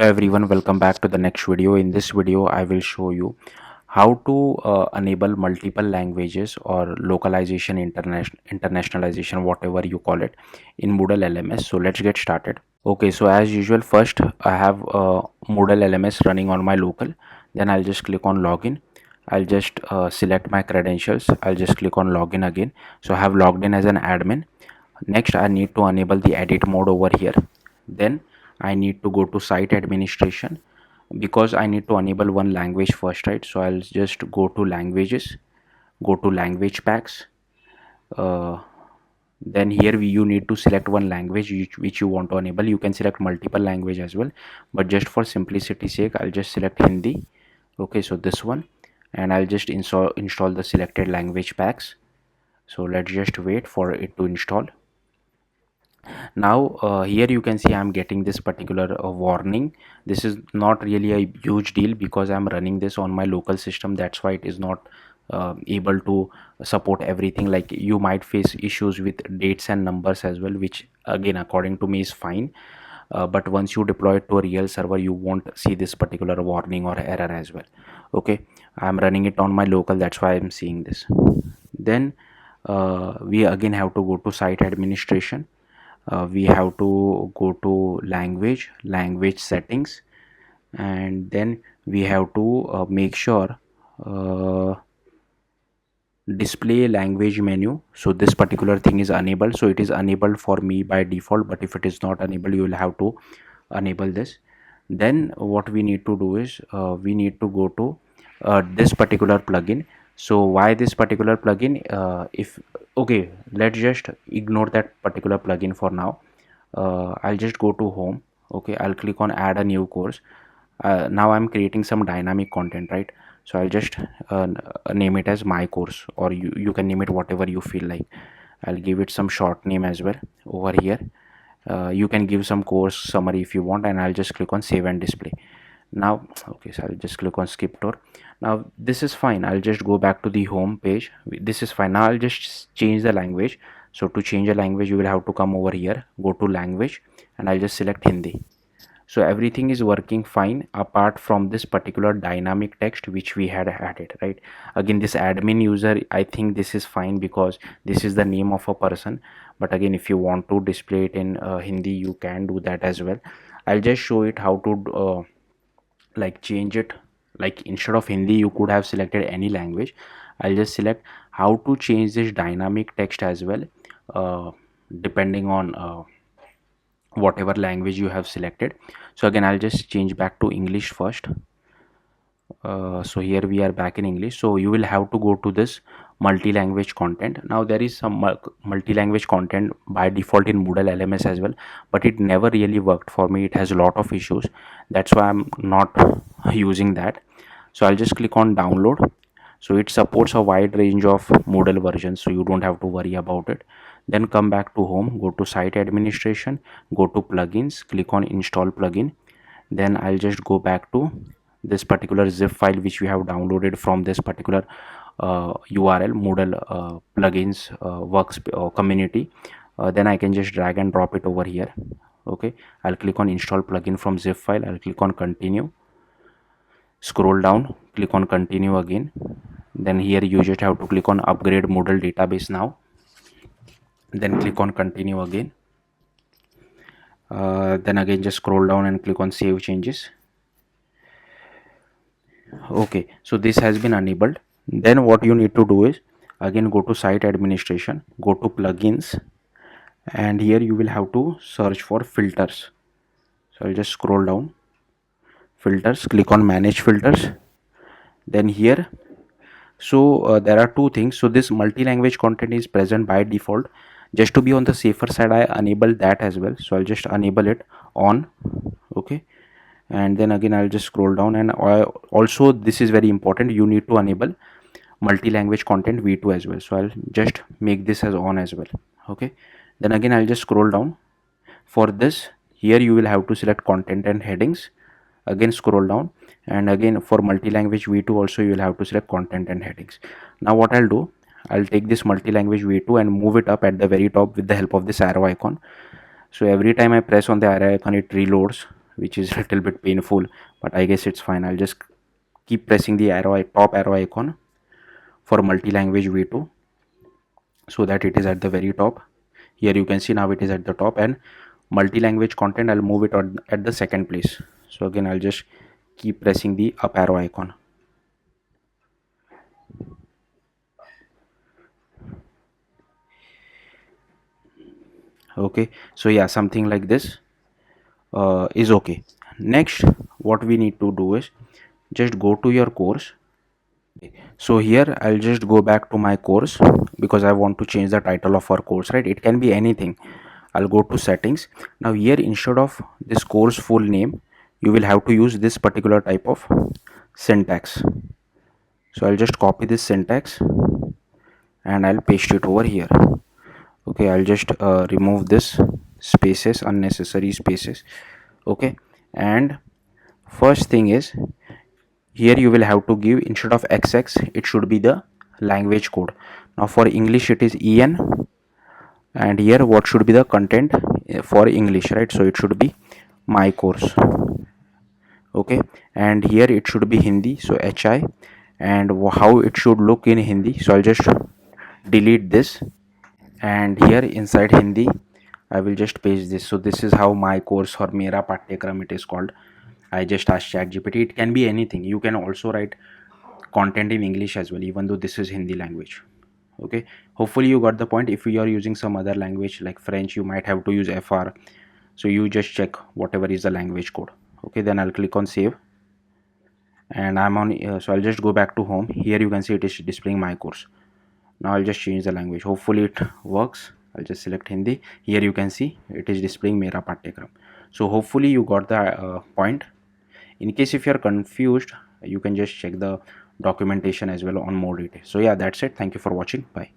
Hello everyone, welcome back to the next video. In this video I will show you how to enable multiple languages or localization, internationalization, whatever you call it, in Moodle LMS. So let's get started. Okay, so as usual, first I have Moodle LMS running on my local. Then I'll just click on login. I'll just select my credentials. I'll just click on login again. So I have logged in as an admin. Next I need to enable the edit mode over here. Then I need to go to site administration, because I need to enable one language first, right? So I'll just go to languages, go to language packs. Then here you need to select one language which you want to enable. You can select multiple language as well, but just for simplicity sake I'll just select Hindi. Okay, so this one, and I'll just install the selected language packs. So let's just wait for it to install. Now here you can see I'm getting this particular warning. This is not really a huge deal because I'm running this on my local system. That's why it is not able to support everything. Like, you might face issues with dates and numbers as well, which again according to me is fine. But once you deploy it to a real server, you won't see this particular warning or error as well. Okay, I'm running it on my local, that's why I'm seeing this. Then we again have to go to site administration. We have to go to language settings, and then we have to make sure display language menu. So this particular thing is enabled, so it is enabled for me by default, but if it is not enabled you will have to enable this. Then what we need to do is we need to go to this particular plugin. So why this particular plugin? If okay, let's just ignore that particular plugin for now. I'll just go to home. Okay, I'll click on add a new course. Now I'm creating some dynamic content, right? So I'll just name it as my course, or you can name it whatever you feel like. I'll give it some short name as well over here. You can give some course summary if you want, and I'll just click on save and display. Now okay, so I'll just click on skip tour. Now this is fine. I'll just go back to the home page. This is fine. Now I'll just change the language. So to change a language you will have to come over here, go to language, and I'll just select Hindi. So everything is working fine apart from this particular dynamic text which we had added, right? Again, this admin user, I think this is fine because this is the name of a person, but again if you want to display it in Hindi, you can do that as well. I'll just show it how to like change it. Like, instead of Hindi you could have selected any language. I'll just select how to change this dynamic text as well, depending on whatever language you have selected. So again I'll just change back to English first. So here we are back in English. So you will have to go to this multi-language content. Now there is some multi-language content by default in Moodle LMS as well, but it never really worked for me. It has a lot of issues, that's why I'm not using that. So I'll just click on download. So it supports a wide range of Moodle versions, so you don't have to worry about it. Then come back to home, go to site administration, go to plugins, click on install plugin. Then I'll just go back to this particular zip file which we have downloaded from this particular URL, Moodle plugins works community. Then I can just drag and drop it over here. Okay, I'll click on install plugin from zip file. I'll click on continue, scroll down, click on continue again. Then here you just have to click on upgrade Moodle database now. Then click on continue again. Then again just scroll down and click on save changes. Okay, so this has been enabled. Then what you need to do is again go to site administration, go to plugins, and here you will have to search for filters. So I'll just scroll down, filters, click on manage filters. Then here, so there are two things. So this multi-language content is present by default. Just to be on the safer side, I enable that as well. So I'll just enable it on. Okay, and then again I'll just scroll down, and also this is very important, you need to enable multi-language content v2 as well. So I'll just make this as on as well. Okay, then again I'll just scroll down. For this, here you will have to select content and headings. Again scroll down, and again for multi-language v2 also you will have to select content and headings. Now what I'll do, I'll take this multi-language v2 and move it up at the very top with the help of this arrow icon. So every time I press on the arrow icon, it reloads which is a little bit painful, but I guess it's fine. I'll just keep pressing the top arrow icon for multi-language v2, so that it is at the very top. Here you can see now it is at the top, and multi-language content, I'll move it at the second place. So again, I'll just keep pressing the up arrow icon. Okay, so yeah, something like this is okay. Next, what we need to do is just go to your course. So here I'll just go back to my course because I want to change the title of our course, right? It can be anything. I'll go to settings. Now here, instead of this course full name, you will have to use this particular type of syntax. So I'll just copy this syntax and I'll paste it over here. Okay, I'll just remove this spaces, unnecessary spaces. Okay, and first thing is, here you will have to give, instead of xx, it should be the language code. Now for English it is en, and here what should be the content for English, right? So it should be my course. Okay, and here it should be Hindi, so hi, and how it should look in Hindi, so I'll just delete this, and here inside Hindi I will just paste this. So this is how my course or Mera Patyakram it is called. I just asked ChatGPT. It can be anything. You can also write content in English as well, even though this is Hindi language. Okay, hopefully you got the point. If you are using some other language like French, you might have to use FR. So you just check whatever is the language code. Okay, then I'll click on save, and I'm on so I'll just go back to home. Here you can see it is displaying my course. Now I'll just change the language. Hopefully it works. I'll just select Hindi. Here you can see it is displaying Mera Patyakram. So hopefully you got the point. In case if you're confused, you can just check the documentation as well on more details. So yeah, that's it. Thank you for watching. Bye.